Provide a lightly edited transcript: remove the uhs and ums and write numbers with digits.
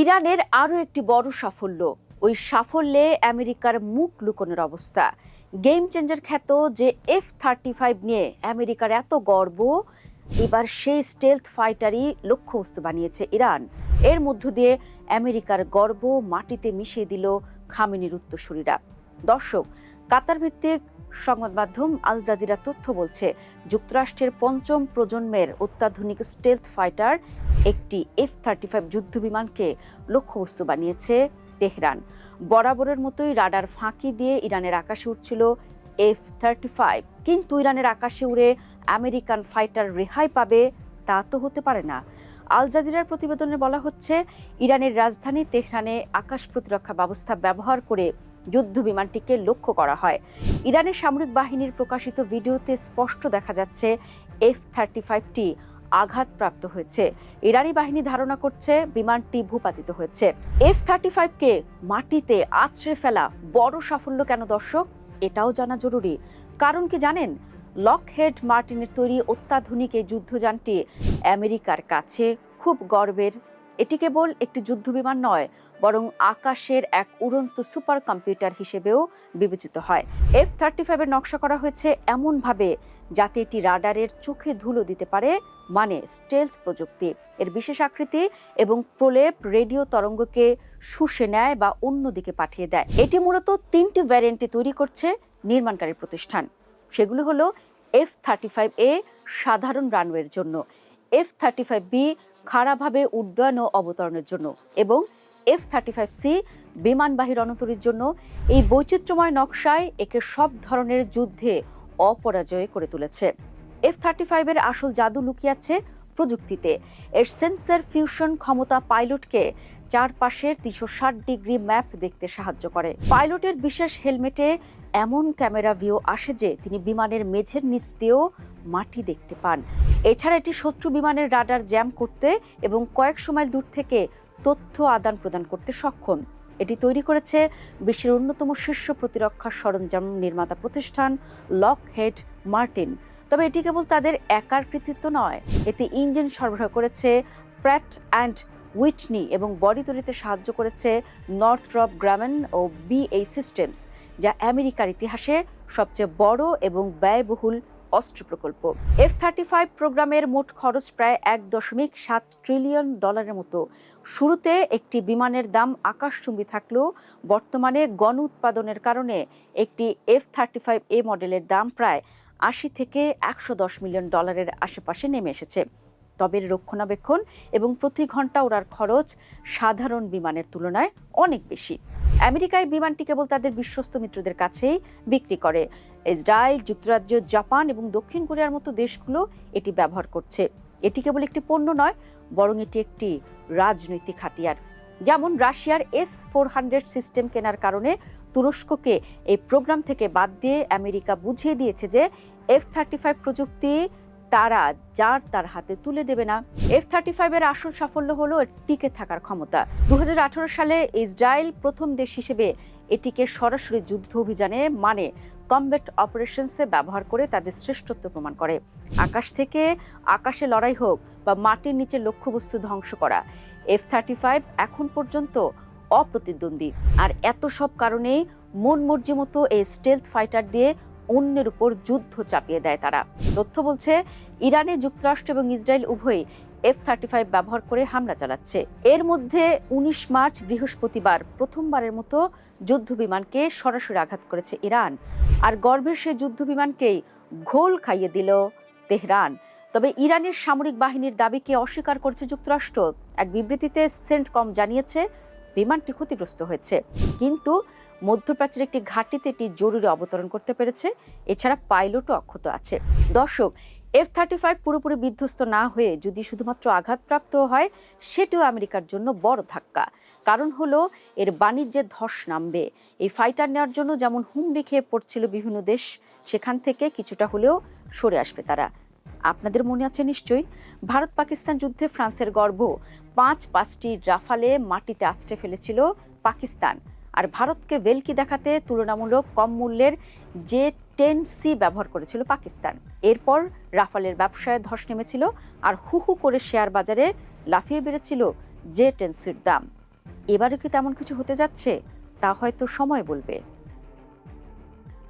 ইরানের আরও একটি বড় সাফল্য, ওই সাফল্যে আমেরিকার মুখ লুকোনোর অবস্থা। গেম চেঞ্জার খ্যাত যে F-35 নিয়ে আমেরিকার এত গর্ব, এবার সেই স্টেলথ ফাইটারই লক্ষ্যবস্তু বানিয়েছে ইরান। এর মধ্য দিয়ে আমেরিকার গর্ব মাটিতে মিশিয়ে দিল খামেনির উত্তরসূরিরা। দর্শক, কাতার ভিত্তিক সংবাদ মাধ্যম আল জাজিরা তথ্য বলছে, যুক্তরাষ্ট্রের পঞ্চম প্রজন্মের অত্যাধুনিক স্টেলথ ফাইটার একটি F-35 যুদ্ধবিমানকে লক্ষ্যবস্তু বানিয়েছে তেহরান। বরাবরের মতোই রাডার ফাঁকি দিয়ে ইরানের আকাশে উঠছিল F-35, কিন্তু ইরানের আকাশে উড়ে আমেরিকান ফাইটার রেহাই পাবে তা তো হতে পারে না। আল জাজিরার প্রতিবেদনে বলা হচ্ছে, ইরানের রাজধানী তেহরানে আকাশ প্রতিরক্ষা ব্যবস্থা ব্যবহার করে যুদ্ধবিমানটিকে লক্ষ্য করা হয়। ইরানের সামরিক বাহিনীর প্রকাশিত ভিডিওতে স্পষ্ট দেখা যাচ্ছে F-35টি আঘাতপ্রাপ্ত হয়েছে। ইরানি বাহিনী ধারণা করছে বিমানটি ভূপাতিত হয়েছে। F-35কে মাটিতে আছড়ে ফেলা বড় সাফল্য কেন দর্শক, এটাও জানা জরুরি। কারণ কি জানেন? লকহেড মার্টিনের তৈরি অত্যাধুনিক এই যুদ্ধযানটি আমেরিকার কাছে খুব গর্বের। এটি কেবল একটি যুদ্ধবিমান নয়, বরং আকাশের এক উড়ন্ত সুপার কম্পিউটার হিসেবেও বিবেচিত হয়। F-35 এর নকশা করা হয়েছে এমনভাবে যাতে এটি রাডারের চোখে ধুলো দিতে পারে, মানে স্টেলথ প্রযুক্তি। এর বিশেষ আকৃতি এবং প্রলেপ রেডিও তরঙ্গকে শুষে নেয় বা অন্যদিকে পাঠিয়ে দেয়। এটি মূলত 3টি ভ্যারিয়েন্টে তৈরি করছে নির্মাণকারী প্রতিষ্ঠান। সেগুলো হলো F-35A সাধারণ রানওয়ের জন্য, F-35B খাড়াভাবে উড্ডয়ন ও অবতরণের জন্য এবং F-35C বিমানবাহী রণতরীর জন্য। এই বৈচিত্র্যময় নকশায় একে সব ধরনের যুদ্ধে অপরাজয় করে তুলেছে। F-35 এর আসল জাদু লুকিয়ে আছে প্রযুক্তিতে। এর সেন্সর ফিউশন ক্ষমতা পাইলটকে চারপাশের 360 ডিগ্রি ম্যাপ দেখতে সাহায্য করে। পাইলটের বিশেষ হেলমেটে এমন ক্যামেরা ভিউ আসে যে তিনি বিমানের মেঝের নিচ দিয়েও মাটি দেখতে পান। এছাড়া এটি শত্রু বিমানের রাডার জ্যাম করতে এবং কয়েকশো মাইল দূর থেকে তথ্য আদান প্রদান করতে সক্ষম। এটি তৈরি করেছে বিশ্বের অন্যতম শীর্ষ প্রতিরক্ষা সরঞ্জাম নির্মাতা প্রতিষ্ঠান লকহেড মার্টিন। তবে এটি কেবল তাদের একার কৃতিত্ব নয়, এতে ইঞ্জিন সরবরাহ করেছে প্র্যাট অ্যান্ড উইটনি এবং বডি তৈরিতে সাহায্য করেছে নর্থরপ গ্রামেন ও BAE সিস্টেমস, যা আমেরিকার ইতিহাসে সবচেয়ে বড় এবং ব্যয়বহুল অস্ত্র প্রকল্প। F-35 প্রোগ্রামের মোট খরচ প্রায় $1.7 ট্রিলিয়ন মতো। শুরুতে একটি বিমানের দাম আকাশচুম্বী থাকলেও বর্তমানে গণ উৎপাদনের কারণে একটি F-35A মডেলের দাম প্রায় $80 থেকে $110 মিলিয়ন আশেপাশে নেমে এসেছে। তবে রক্ষণাবেক্ষণ এবং প্রতি ঘন্টা ওড়ার খরচ সাধারণ বিমানের তুলনায় অনেক বেশি। আমেরিকায় বিমানটি কেবল তাদের বিশ্বস্ত মিত্রদের কাছেই বিক্রি করে। ইসরায়েল, যুক্তরাজ্য, জাপান এবং দক্ষিণ কোরিয়ার মতো দেশগুলো এটি ব্যবহার করছে। এটি কেবল একটি পণ্য নয়, বরং এটি একটি রাজনৈতিক হাতিয়ার। যেমন রাশিয়ার S-400 সিস্টেম কেনার কারণে তুরস্ককে এই প্রোগ্রাম থেকে বাদ দিয়ে আমেরিকা বুঝিয়ে দিয়েছে যে F-35 প্রযুক্তি তারা যার তার হাতে তুলে দেবে না। F-35 এর আসল সাফল্য হলো এর টিকে থাকার ক্ষমতা। 2018 সালে ইসরায়েল প্রথম দেশ হিসেবে এটিকে সরাসরি যুদ্ধ অভিযানে, মানে কমব্যাট অপারেশনসে ব্যবহার করে তাদের শ্রেষ্ঠত্ব প্রমাণ করে। আকাশ থেকে আকাশে লড়াই হোক বা মাটির নিচে লক্ষ্যবস্তু ধ্বংস করা, F-35 এখন পর্যন্ত অপ্রতিদ্বন্দ্বী। আর এত সব কারণেই মন মর্জি মতো এই স্টেলথ ফাইটার দিয়ে অন্যের উপর যুদ্ধ চাপিয়ে দেয় তারা। তথ্য বলছে, ইরানে যুক্তরাষ্ট্র এবং ইসরায়েল উভয়ই F-35 ব্যবহার করে হামলা চালাচ্ছে। এর মধ্যে 19 মার্চ বৃহস্পতিবার প্রথমবারের মতো যুদ্ধবিমানকে সরাসরি আঘাত করেছে ইরান। আর গর্বের সেই যুদ্ধবিমানকেই ঘোল খাইয়ে দিল তেহরান। তবে ইরানের সামরিক বাহিনীর দাবিকে অস্বীকার করেছে যুক্তরাষ্ট্র। এক বিবৃতিতে সেন্টকম জানিয়েছে, বিমানটি ক্ষতিগ্রস্ত হয়েছে, কিন্তু মধ্যপ্রাচ্যের একটি ঘাঁটিতে এটি জরুরি অবতরণ করতে পেরেছে। এছাড়া পাইলটও অক্ষত আছে। দর্শক, F-35 পুরোপুরি বিধ্বস্ত না হয়ে যদি শুধুমাত্র আঘাতপ্রাপ্ত হয়, সেটিও আমেরিকার জন্য বড় ধাক্কা। কারণ হলো এর বাণিজ্যে ধস নামবে। এই ফাইটার নেওয়ার জন্য যেমন হুমড়ি খেয়ে পড়ছিল বিভিন্ন দেশ, সেখান থেকে কিছুটা হলেও সরে আসবে তারা। আপনাদের মনে আছে নিশ্চয়ই, ভারত পাকিস্তান যুদ্ধে ফ্রান্সের গর্ব 5টি রাফালে মাটিতে আছড়ে ফেলেছিল পাকিস্তান। আর ভারতকে ভেলকি দেখাতে তুলনামূলক কম মূল্যের J-10C ব্যবহার করেছিল পাকিস্তান। এরপর রাফালের ব্যবসায় ধস নেমেছিল আর হু হু করে শেয়ার বাজারে লাফিয়ে বেড়েছিল J-10Cর দাম। এবারে কি তেমন কিছু হতে যাচ্ছে তা হয়তো সময় বলবে।